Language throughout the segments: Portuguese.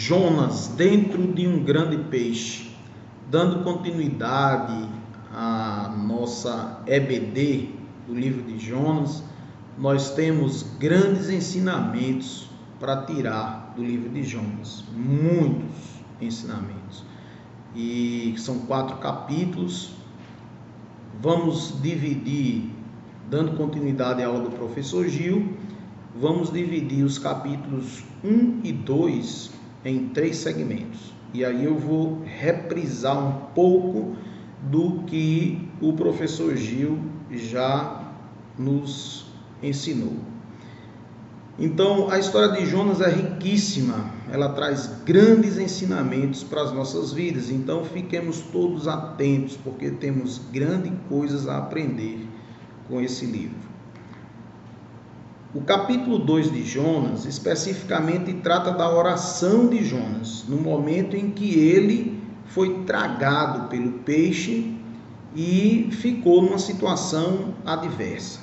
Jonas dentro de um grande peixe. Dando continuidade à nossa EBD do livro de Jonas, nós temos grandes ensinamentos para tirar do livro de Jonas, muitos ensinamentos, e são 4 capítulos. Vamos dividir, dando continuidade à aula do professor Gil, vamos dividir os capítulos 1 e 2 em 3 segmentos, e aí eu vou reprisar um pouco do que o professor Gil já nos ensinou. Então, a história de Jonas é riquíssima, ela traz grandes ensinamentos para as nossas vidas, então fiquemos todos atentos, porque temos grandes coisas a aprender com esse livro. O capítulo 2 de Jonas, especificamente, trata da oração de Jonas, no momento em que ele foi tragado pelo peixe e ficou numa situação adversa.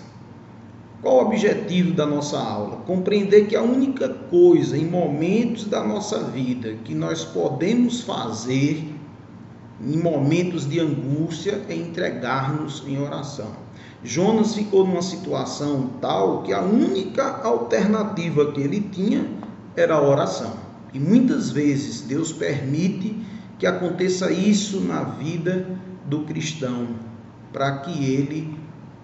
Qual o objetivo da nossa aula? Compreender que a única coisa em momentos da nossa vida que nós podemos fazer em momentos de angústia é entregar-nos em oração. Jonas ficou numa situação tal que a única alternativa que ele tinha era a oração. E muitas vezes Deus permite que aconteça isso na vida do cristão, para que ele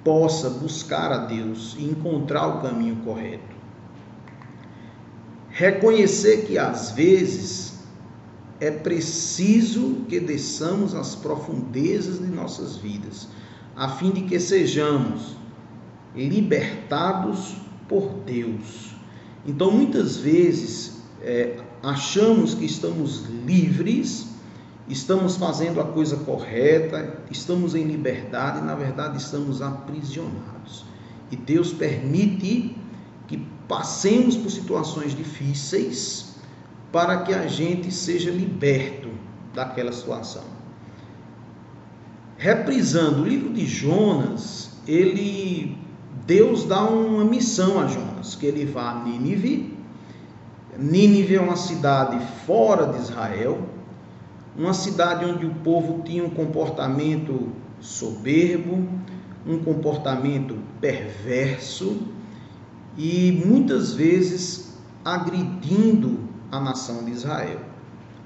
possa buscar a Deus e encontrar o caminho correto. Reconhecer que às vezes é preciso que desçamos às profundezas de nossas vidas, a fim de que sejamos libertados por Deus. Então, muitas vezes, achamos que estamos livres, estamos fazendo a coisa correta, estamos em liberdade, e na verdade estamos aprisionados. E Deus permite que passemos por situações difíceis para que a gente seja liberto daquela situação. Reprisando o livro de Jonas, Deus dá uma missão a Jonas, que ele vá a Nínive. Nínive é uma cidade fora de Israel, uma cidade onde o povo tinha um comportamento soberbo, um comportamento perverso e muitas vezes agredindo a nação de Israel,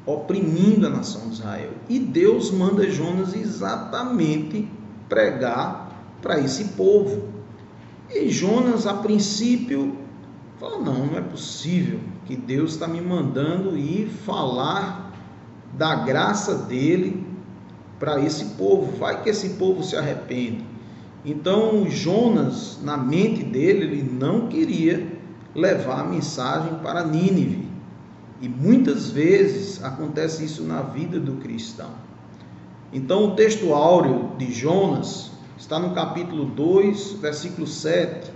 oprimindo a nação de Israel. E Deus manda Jonas exatamente pregar para esse povo. E Jonas, a princípio, fala: não é possível que Deus está me mandando ir falar da graça dele para esse povo. Vai que esse povo se arrepende. Então Jonas, na mente dele, ele não queria levar a mensagem para Nínive. E muitas vezes acontece isso na vida do cristão. Então o texto áureo de Jonas está no capítulo 2, versículo 7.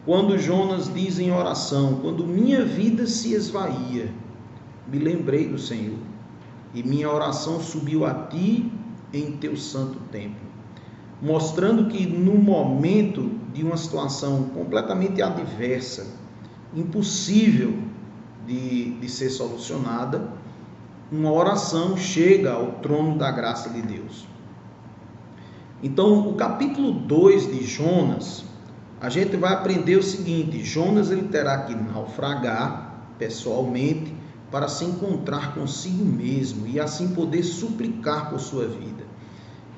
Quando Jonas diz em oração: quando minha vida se esvaía, me lembrei do Senhor, e minha oração subiu a ti em teu santo templo. Mostrando que no momento de uma situação completamente adversa, impossível de ser solucionada, uma oração chega ao trono da graça de Deus. Então, o capítulo 2 de Jonas, a gente vai aprender o seguinte: Jonas ele terá que naufragar pessoalmente para se encontrar consigo mesmo e assim poder suplicar por sua vida.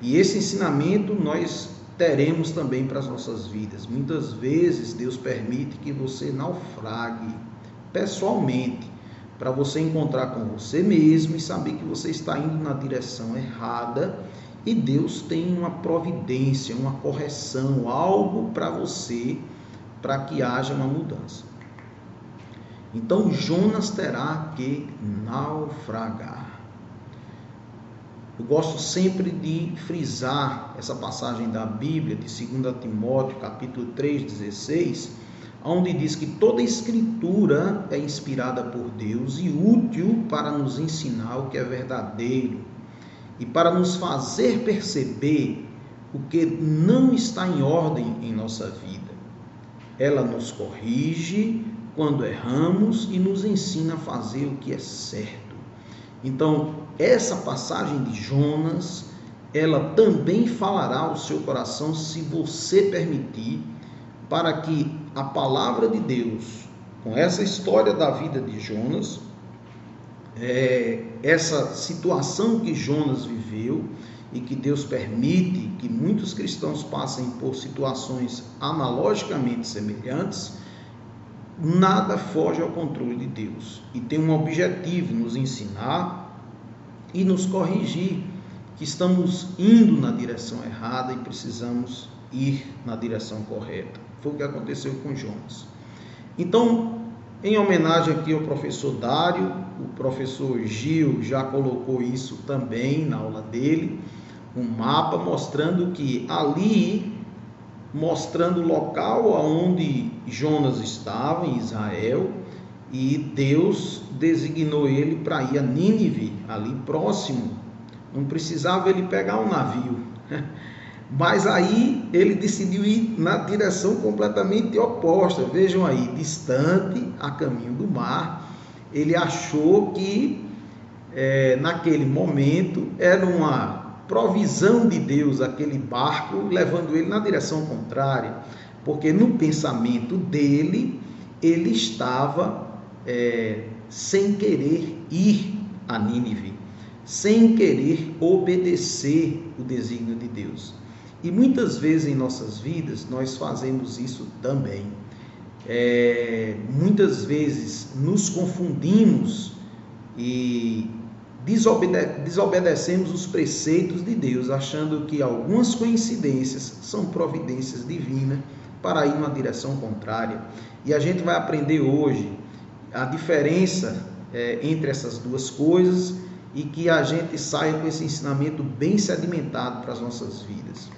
E esse ensinamento nós teremos também para as nossas vidas. Muitas vezes Deus permite que você naufrague pessoalmente, para você encontrar com você mesmo e saber que você está indo na direção errada, e Deus tem uma providência, uma correção, algo para você, para que haja uma mudança. Então Jonas terá que naufragar. Eu gosto sempre de frisar essa passagem da Bíblia, de 2 Timóteo, capítulo 3:16, onde diz que toda escritura é inspirada por Deus e útil para nos ensinar o que é verdadeiro e para nos fazer perceber o que não está em ordem em nossa vida. Ela nos corrige, quando erramos e nos ensina a fazer o que é certo. Então, essa passagem de Jonas, ela também falará ao seu coração, se você permitir, para que a palavra de Deus, com essa história da vida de Jonas, essa situação que Jonas viveu e que Deus permite que muitos cristãos passem por situações analogicamente semelhantes, nada foge ao controle de Deus e tem um objetivo: nos ensinar e nos corrigir que estamos indo na direção errada e precisamos ir na direção correta. Foi o que aconteceu com Jonas. Então, em homenagem aqui ao professor Dário, o professor Gil já colocou isso também na aula dele, um mapa mostrando que ali, mostrando o local onde Jonas estava, em Israel, e Deus designou ele para ir a Nínive, ali próximo. Não precisava ele pegar um navio, mas aí ele decidiu ir na direção completamente oposta. Vejam aí, distante, a caminho do mar. Ele achou que naquele momento era uma provisão de Deus, aquele barco, levando ele na direção contrária, porque no pensamento dele, ele estava sem querer ir a Nínive, sem querer obedecer o desígnio de Deus. E muitas vezes em nossas vidas nós fazemos isso também. Muitas vezes nos confundimos e desobedecemos os preceitos de Deus, achando que algumas coincidências são providências divinas para ir numa direção contrária. E a gente vai aprender hoje a diferença entre essas duas coisas e que a gente saia com esse ensinamento bem sedimentado para as nossas vidas.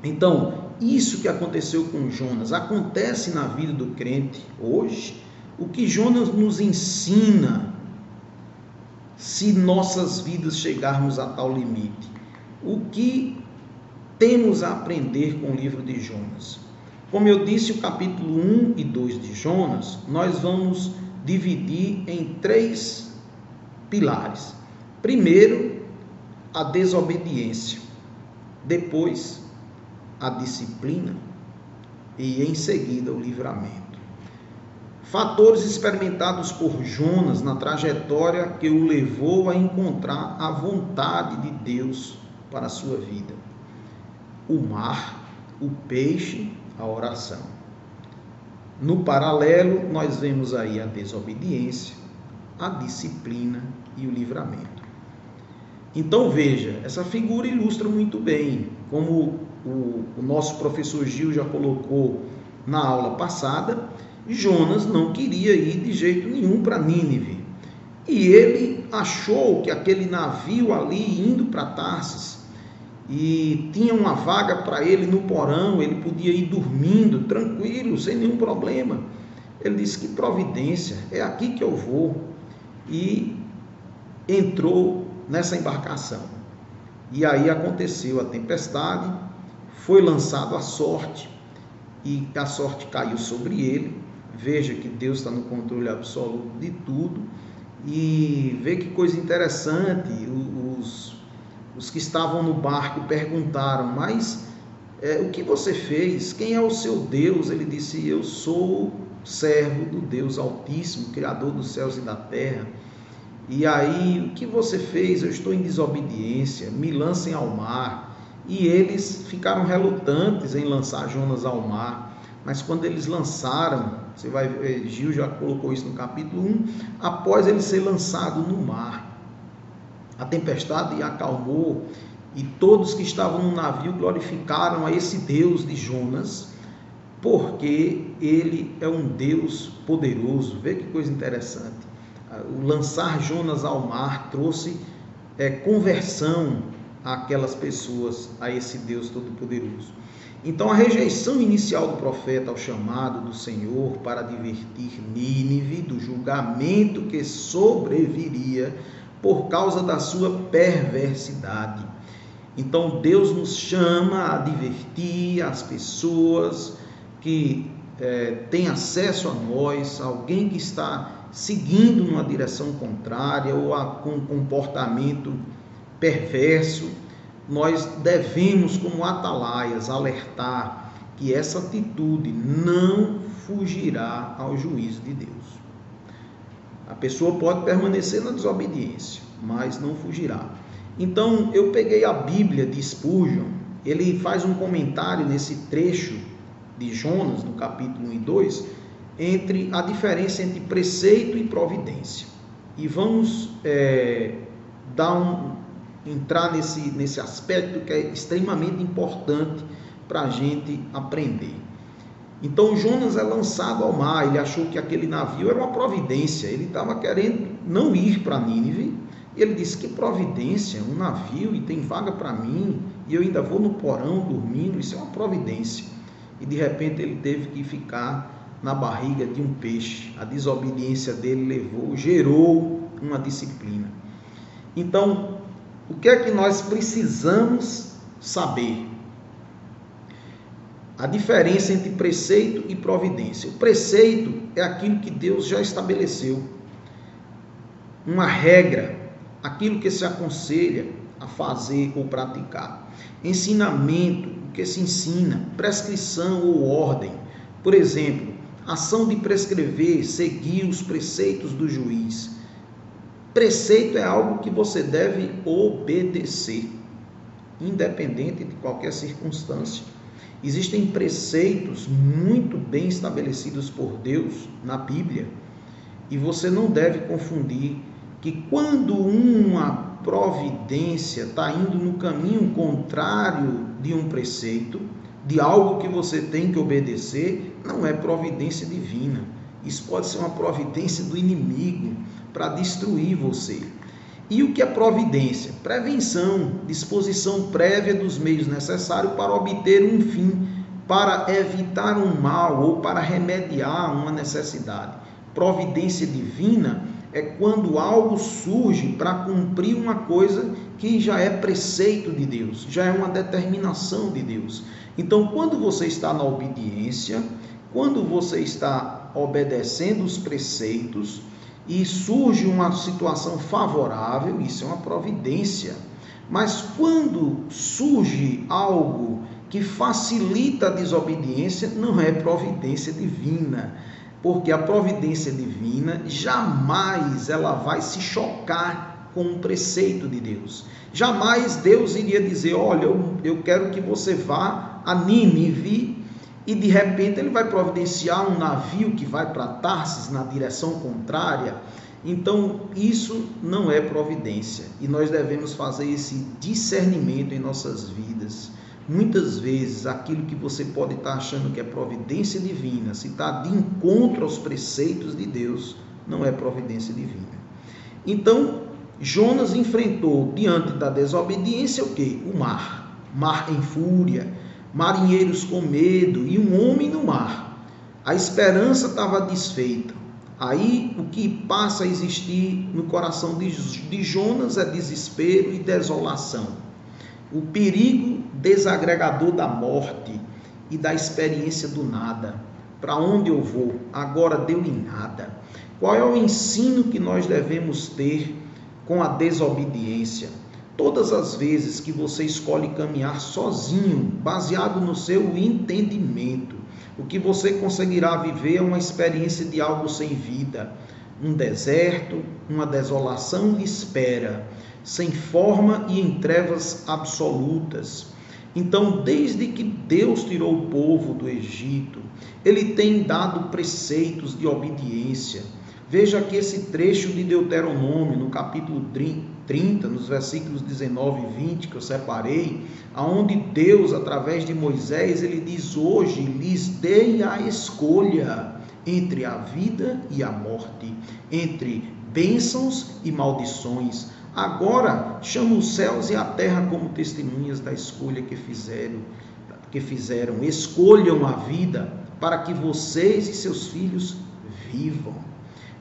Então, isso que aconteceu com Jonas acontece na vida do crente hoje. O que Jonas nos ensina, se nossas vidas chegarmos a tal limite? O que temos a aprender com o livro de Jonas? Como eu disse, o capítulo 1 e 2 de Jonas, nós vamos dividir em 3 pilares. Primeiro, a desobediência. Depois, a disciplina. E em seguida, o livramento. Fatores experimentados por Jonas na trajetória que o levou a encontrar a vontade de Deus para a sua vida: o mar, o peixe, a oração. No paralelo, nós vemos aí a desobediência, a disciplina e o livramento. Então veja, essa figura ilustra muito bem, como o nosso professor Gil já colocou na aula passada. Jonas não queria ir de jeito nenhum para Nínive. E ele achou que aquele navio ali indo para Tarsis, e tinha uma vaga para ele no porão, ele podia ir dormindo, tranquilo, sem nenhum problema. Ele disse: que providência, é aqui que eu vou. E entrou nessa embarcação. E aí aconteceu a tempestade, foi lançado à sorte, e a sorte caiu sobre ele. Veja que Deus está no controle absoluto de tudo. E vê que coisa interessante, os que estavam no barco perguntaram: mas o que você fez? Quem é o seu Deus? Ele disse: eu sou servo do Deus Altíssimo, Criador dos céus e da terra. E aí, o que você fez? Eu estou em desobediência, me lancem ao mar. E eles ficaram relutantes em lançar Jonas ao mar. Mas quando eles lançaram, você vai ver, Gil já colocou isso no capítulo 1, após ele ser lançado no mar, a tempestade acalmou e todos que estavam no navio glorificaram a esse Deus de Jonas, porque ele é um Deus poderoso. Vê que coisa interessante. O lançar Jonas ao mar trouxe conversão àquelas pessoas, a esse Deus todo-poderoso. Então, a rejeição inicial do profeta ao chamado do Senhor para advertir Nínive do julgamento que sobreviria por causa da sua perversidade. Então, Deus nos chama a advertir as pessoas que tem acesso a nós, alguém que está seguindo numa direção contrária ou com um comportamento perverso, nós devemos, como atalaias, alertar que essa atitude não fugirá ao juízo de Deus. A pessoa pode permanecer na desobediência, mas não fugirá. Então, eu peguei a Bíblia de Spurgeon, ele faz um comentário nesse trecho de Jonas, no capítulo 1 e 2, entre a diferença entre preceito e providência. E vamos entrar nesse aspecto que é extremamente importante para a gente aprender. Então Jonas é lançado ao mar, ele achou que aquele navio era uma providência, ele estava querendo não ir para Nínive, e ele disse: que providência, um navio e tem vaga para mim, e eu ainda vou no porão dormindo, isso é uma providência. E de repente ele teve que ficar na barriga de um peixe. A desobediência dele gerou uma disciplina. Então, o que é que nós precisamos saber? A diferença entre preceito e providência. O preceito é aquilo que Deus já estabeleceu, uma regra, aquilo que se aconselha a fazer ou praticar. Ensinamento, o que se ensina, prescrição ou ordem. Por exemplo, ação de prescrever, seguir os preceitos do juiz. Preceito é algo que você deve obedecer, independente de qualquer circunstância. Existem preceitos muito bem estabelecidos por Deus na Bíblia, e você não deve confundir que quando uma providência está indo no caminho contrário de um preceito, de algo que você tem que obedecer, não é providência divina. Isso pode ser uma providência do inimigo para destruir você. E o que é providência? Prevenção, disposição prévia dos meios necessários para obter um fim, para evitar um mal ou para remediar uma necessidade. Providência divina é quando algo surge para cumprir uma coisa que já é preceito de Deus, já é uma determinação de Deus. Então, quando você está na obediência, quando você está obedecendo os preceitos e surge uma situação favorável, isso é uma providência. Mas quando surge algo que facilita a desobediência, não é providência divina, porque a providência divina jamais ela vai se chocar com um preceito de Deus. Jamais Deus iria dizer: olha, eu quero que você vá a Nínive, e de repente ele vai providenciar um navio que vai para Tarsis na direção contrária. Então isso não é providência, e nós devemos fazer esse discernimento em nossas vidas. Muitas vezes aquilo que você pode estar achando que é providência divina, se está de encontro aos preceitos de Deus, não é providência divina. Então Jonas enfrentou diante da desobediência o quê? O mar em fúria, marinheiros com medo e um homem no mar. A esperança estava desfeita. Aí o que passa a existir no coração de Jonas é desespero e desolação. O perigo desagregador da morte e da experiência do nada. Para onde eu vou? Agora deu em nada. Qual é o ensino que nós devemos ter com a desobediência? Todas as vezes que você escolhe caminhar sozinho, baseado no seu entendimento, o que você conseguirá viver é uma experiência de algo sem vida, um deserto, uma desolação de espera, sem forma e em trevas absolutas. Então, desde que Deus tirou o povo do Egito, Ele tem dado preceitos de obediência. Veja aqui esse trecho de Deuteronômio, no capítulo 30, nos versículos 19 e 20, que eu separei, aonde Deus, através de Moisés, ele diz: hoje lhes dei a escolha entre a vida e a morte, entre bênçãos e maldições. Agora chamo os céus e a terra como testemunhas da escolha que fizeram. Escolham a vida para que vocês e seus filhos vivam.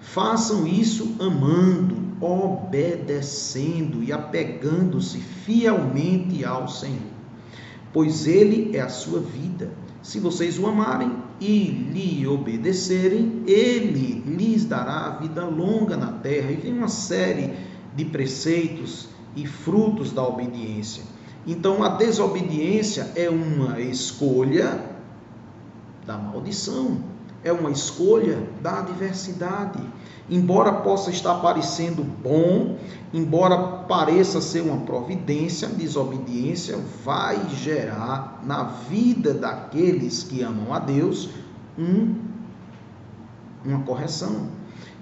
Façam isso amando, obedecendo e apegando-se fielmente ao Senhor. pois ele é a sua vida. Se vocês o amarem e lhe obedecerem, ele lhes dará a vida longa na terra. E vem uma série de preceitos e frutos da obediência. Então, a desobediência é uma escolha da maldição, é uma escolha da adversidade. Embora possa estar parecendo bom, embora pareça ser uma providência, a desobediência vai gerar na vida daqueles que amam a Deus uma correção.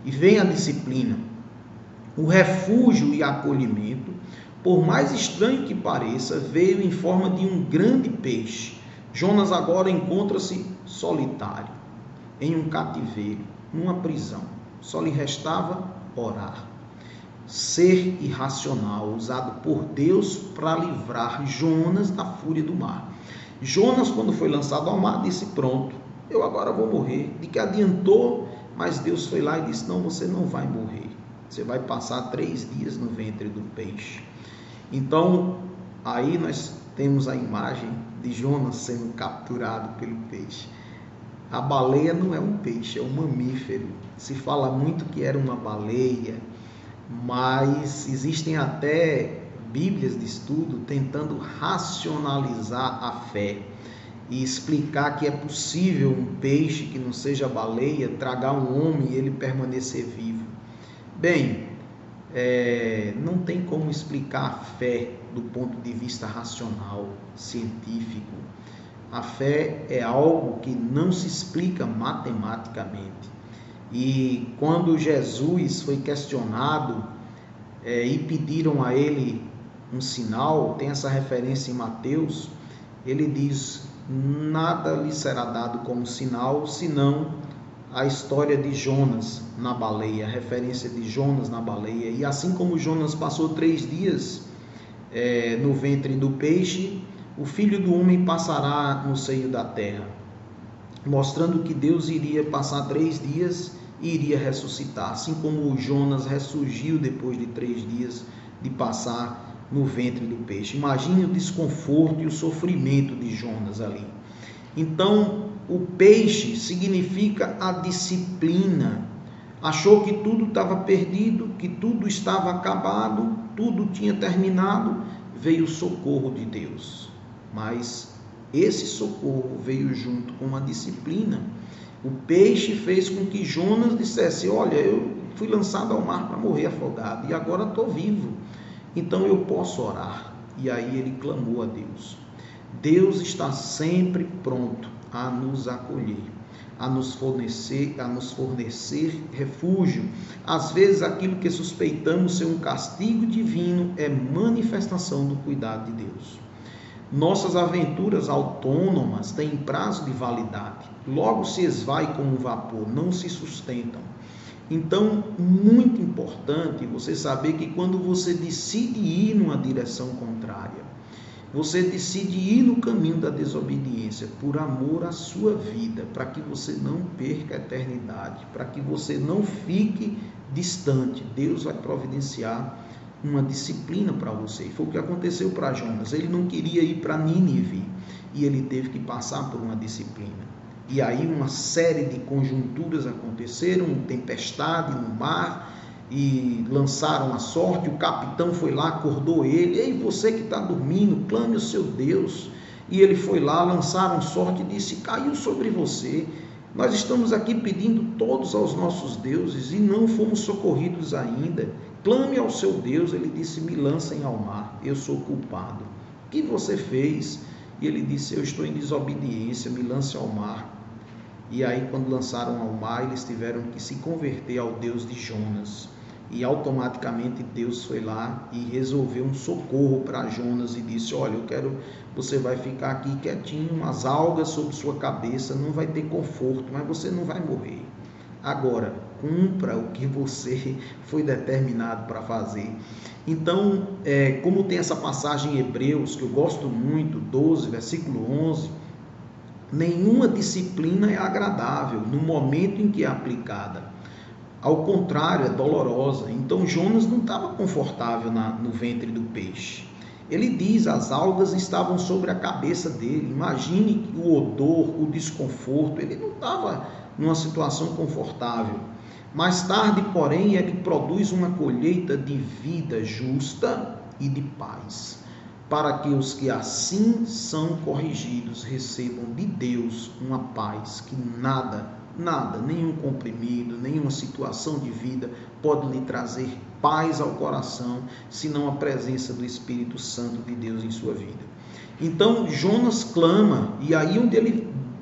E vem a disciplina, o refúgio e acolhimento, por mais estranho que pareça, veio em forma de um grande peixe. Jonas agora encontra-se solitário, em um cativeiro, numa prisão. Só lhe restava orar. Ser irracional, usado por Deus para livrar Jonas da fúria do mar. Jonas, quando foi lançado ao mar, disse: pronto, eu agora vou morrer. De que adiantou, mas Deus foi lá e disse: não, você não vai morrer. Você vai passar 3 dias no ventre do peixe. Então, aí nós temos a imagem de Jonas sendo capturado pelo peixe. A baleia não é um peixe, é um mamífero. Se fala muito que era uma baleia, mas existem até bíblias de estudo tentando racionalizar a fé e explicar que é possível um peixe que não seja baleia tragar um homem e ele permanecer vivo. Bem, não tem como explicar a fé do ponto de vista racional, científico. A fé é algo que não se explica matematicamente. E quando Jesus foi questionado e pediram a ele um sinal, tem essa referência em Mateus, ele diz: nada lhe será dado como sinal, senão a história de Jonas na baleia, a referência de Jonas na baleia. E assim como Jonas passou 3 dias no ventre do peixe, o Filho do Homem passará no seio da terra, mostrando que Deus iria passar 3 dias e iria ressuscitar, assim como Jonas ressurgiu depois de 3 dias de passar no ventre do peixe. Imagine o desconforto e o sofrimento de Jonas ali. Então, o peixe significa a disciplina. Achou que tudo estava perdido, que tudo estava acabado, tudo tinha terminado. Veio o socorro de Deus, mas esse socorro veio junto com a disciplina. O peixe fez com que Jonas dissesse: olha, eu fui lançado ao mar para morrer afogado e agora estou vivo, então eu posso orar. E aí ele clamou a Deus. Deus está sempre pronto a nos acolher, a nos fornecer refúgio. Às vezes aquilo que suspeitamos ser um castigo divino é manifestação do cuidado de Deus. Nossas aventuras autônomas têm prazo de validade, logo se esvai como um vapor, não se sustentam. Então, muito importante você saber que quando você decide ir numa direção contrária, você decide ir no caminho da desobediência por amor à sua vida, para que você não perca a eternidade, para que você não fique distante. Deus vai providenciar uma disciplina para você. Foi o que aconteceu para Jonas. Ele não queria ir para Nínive e ele teve que passar por uma disciplina. E aí uma série de conjunturas aconteceram, tempestade no mar, e lançaram a sorte. O capitão foi lá, acordou ele: ei, você que está dormindo, clame ao seu Deus. E ele foi lá, lançaram sorte e disse: caiu sobre você. Nós estamos aqui pedindo todos aos nossos deuses e não fomos socorridos ainda. Clame ao seu Deus. Ele disse: me lancem ao mar, eu sou culpado. O que você fez? E ele disse: eu estou em desobediência, me lance ao mar. E aí, quando lançaram ao mar, eles tiveram que se converter ao Deus de Jonas. E automaticamente Deus foi lá e resolveu um socorro para Jonas e disse: olha, você vai ficar aqui quietinho, umas algas sobre sua cabeça, não vai ter conforto, mas você não vai morrer. Agora, cumpra o que você foi determinado para fazer. Então, como tem essa passagem em Hebreus, que eu gosto muito, 12, versículo 11, nenhuma disciplina é agradável no momento em que é aplicada. Ao contrário, é dolorosa. Então Jonas não estava confortável no ventre do peixe. Ele diz, as algas estavam sobre a cabeça dele. Imagine o odor, o desconforto. Ele não estava numa situação confortável. Mais tarde, porém, ele produz uma colheita de vida justa e de paz, para que os que assim são corrigidos recebam de Deus uma paz que nada, nenhum comprimido, nenhuma situação de vida pode lhe trazer paz ao coração, senão a presença do Espírito Santo de Deus em sua vida. Então Jonas clama, e aí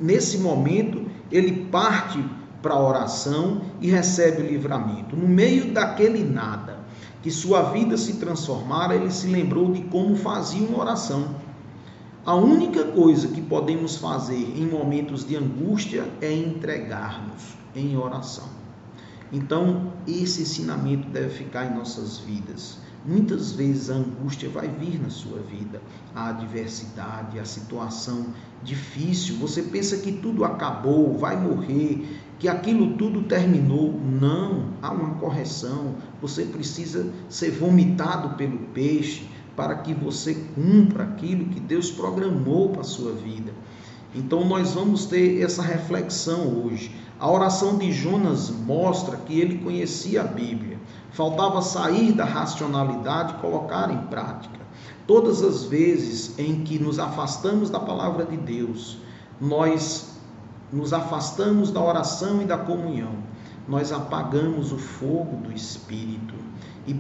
nesse momento ele parte para a oração e recebe o livramento. No meio daquele nada, que sua vida se transformara, ele se lembrou de como fazia uma oração. A única coisa que podemos fazer em momentos de angústia é entregar-nos em oração. Então, esse ensinamento deve ficar em nossas vidas. Muitas vezes a angústia vai vir na sua vida, a adversidade, a situação difícil. Você pensa que tudo acabou, vai morrer, que aquilo tudo terminou. Não, há uma correção. Você precisa ser vomitado pelo peixe para que você cumpra aquilo que Deus programou para a sua vida. Então nós vamos ter essa reflexão hoje. A oração de Jonas mostra que ele conhecia a Bíblia. Faltava sair da racionalidade e colocar em prática. Todas as vezes em que nos afastamos da palavra de Deus, nós nos afastamos da oração e da comunhão, nós apagamos o fogo do Espírito e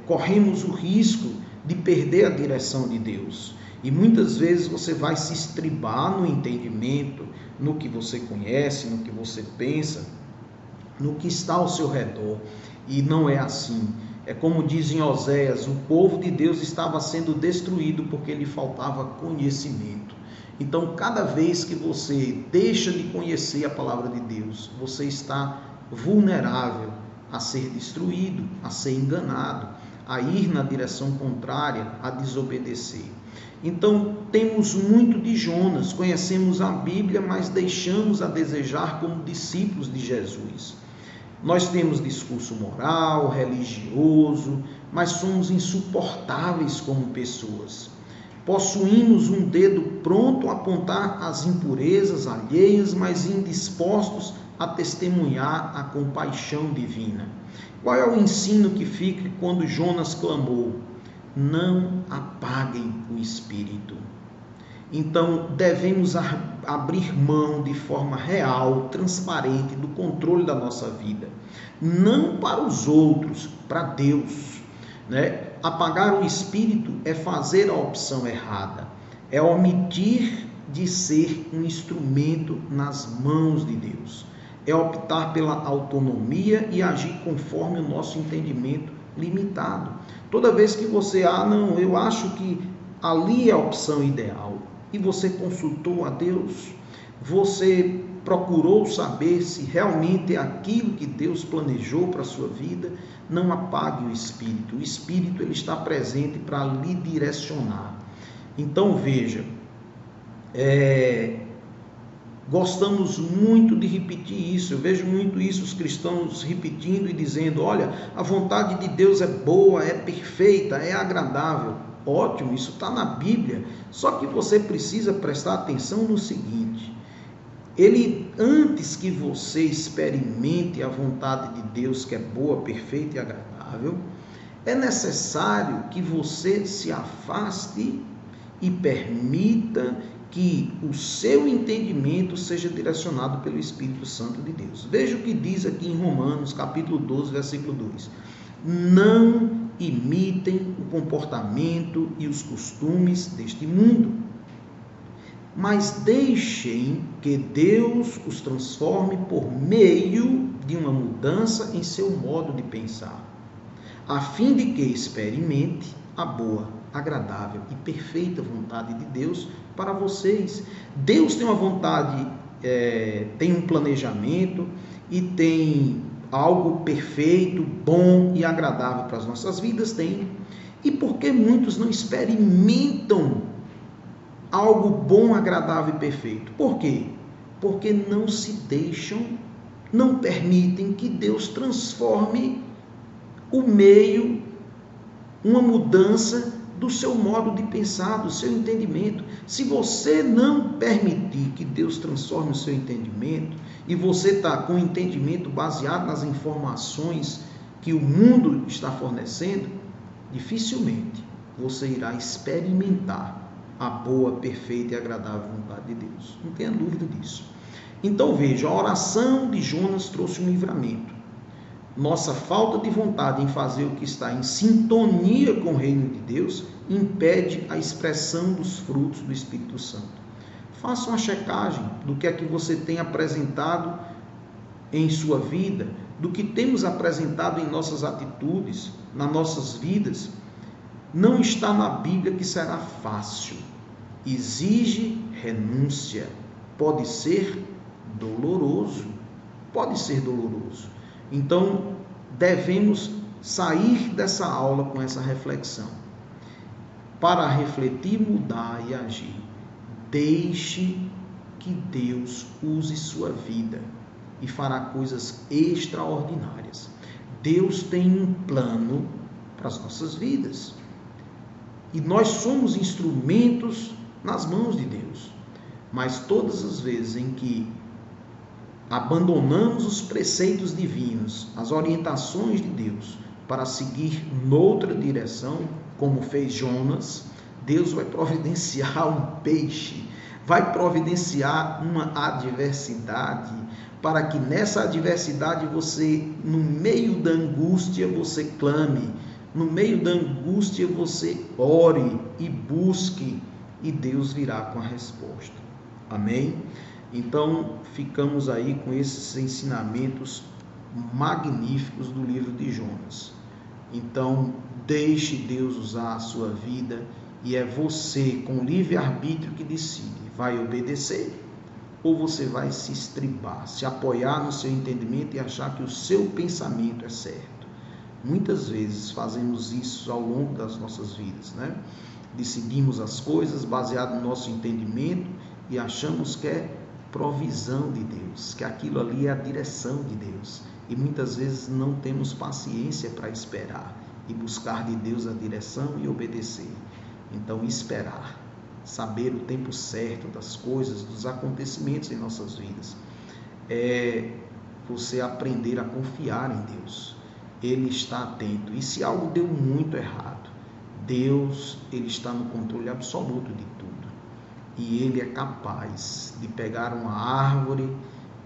corremos o risco de perder a direção de Deus. E muitas vezes você vai se estribar no entendimento, no que você conhece, no que você pensa, no que está ao seu redor. E não é assim. É como diz em Oséias, o povo de Deus estava sendo destruído porque lhe faltava conhecimento. Então, cada vez que você deixa de conhecer a palavra de Deus, você está vulnerável a ser destruído, a ser enganado, a ir na direção contrária, a desobedecer. Então, temos muito de Jonas, conhecemos a Bíblia, mas deixamos a desejar como discípulos de Jesus. Nós temos discurso moral, religioso, mas somos insuportáveis como pessoas. Possuímos um dedo pronto a apontar as impurezas alheias, mas indispostos a testemunhar a compaixão divina. Qual é o ensino que fica quando Jonas clamou? Não apaguem o espírito. Então, devemos abrir mão de forma real, transparente, do controle da nossa vida. Não para os outros, para Deus, né? Apagar o espírito é fazer a opção errada, é omitir de ser um instrumento nas mãos de Deus, é optar pela autonomia e agir conforme o nosso entendimento limitado. Toda vez que você, não, eu acho que ali é a opção ideal, e você consultou a Deus, você procurou saber se realmente é aquilo que Deus planejou para a sua vida, não apague o Espírito. O Espírito ele está presente para lhe direcionar. Então veja, gostamos muito de repetir isso. Eu vejo muito isso, os cristãos repetindo e dizendo, olha, a vontade de Deus é boa, é perfeita, é agradável. Ótimo, isso está na Bíblia. Só que você precisa prestar atenção no seguinte: antes que você experimente a vontade de Deus, que é boa, perfeita e agradável, é necessário que você se afaste e permita que o seu entendimento seja direcionado pelo Espírito Santo de Deus. Veja o que diz aqui em Romanos, capítulo 12, versículo 2. Não imitem o comportamento e os costumes deste mundo, mas deixem que Deus os transforme por meio de uma mudança em seu modo de pensar, a fim de que experimente a boa, agradável e perfeita vontade de Deus para vocês. Deus tem uma vontade, tem um planejamento e tem algo perfeito, bom e agradável para as nossas vidas, tem. E por que muitos não experimentam algo bom, agradável e perfeito? Por quê? Porque não se deixam, não permitem que Deus transforme o meio, uma mudança do seu modo de pensar, do seu entendimento. Se você não permitir que Deus transforme o seu entendimento, e você está com o entendimento baseado nas informações que o mundo está fornecendo, dificilmente você irá experimentar a boa, perfeita e agradável vontade de Deus. Não tenha dúvida disso. Então veja, a oração de Jonas trouxe um livramento. Nossa falta de vontade em fazer o que está em sintonia com o reino de Deus impede a expressão dos frutos do Espírito Santo. Faça uma checagem do que é que você tem apresentado em sua vida, do que temos apresentado em nossas atitudes, nas nossas vidas. Não está na Bíblia que será fácil. Exige renúncia. Pode ser doloroso. Pode ser doloroso. Então, devemos sair dessa aula com essa reflexão. Para refletir, mudar e agir. Deixe que Deus use sua vida e fará coisas extraordinárias. Deus tem um plano para as nossas vidas. E nós somos instrumentos nas mãos de Deus. Mas todas as vezes em que abandonamos os preceitos divinos, as orientações de Deus, para seguir noutra direção, como fez Jonas, Deus vai providenciar um peixe, vai providenciar uma adversidade, para que nessa adversidade você, no meio da angústia, você clame, no meio da angústia você ore e busque, e Deus virá com a resposta. Amém? Então, ficamos aí com esses ensinamentos magníficos do livro de Jonas. Então, deixe Deus usar a sua vida, e é você, com livre-arbítrio, que decide. Vai obedecer ou você vai se estribar, se apoiar no seu entendimento e achar que o seu pensamento é certo? Muitas vezes fazemos isso ao longo das nossas vidas, né? Decidimos as coisas baseado no nosso entendimento e achamos que é provisão de Deus, que aquilo ali é a direção de Deus. E muitas vezes não temos paciência para esperar e buscar de Deus a direção e obedecer. Então, esperar, saber o tempo certo das coisas, dos acontecimentos em nossas vidas, é você aprender a confiar em Deus. Ele está atento. E se algo deu muito errado, Deus, Ele está no controle absoluto de tudo. E Ele é capaz de pegar uma árvore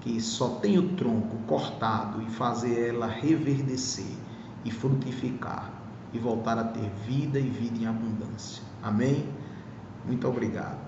que só tem o tronco cortado e fazer ela reverdecer e frutificar e voltar a ter vida e vida em abundância. Amém? Muito obrigado.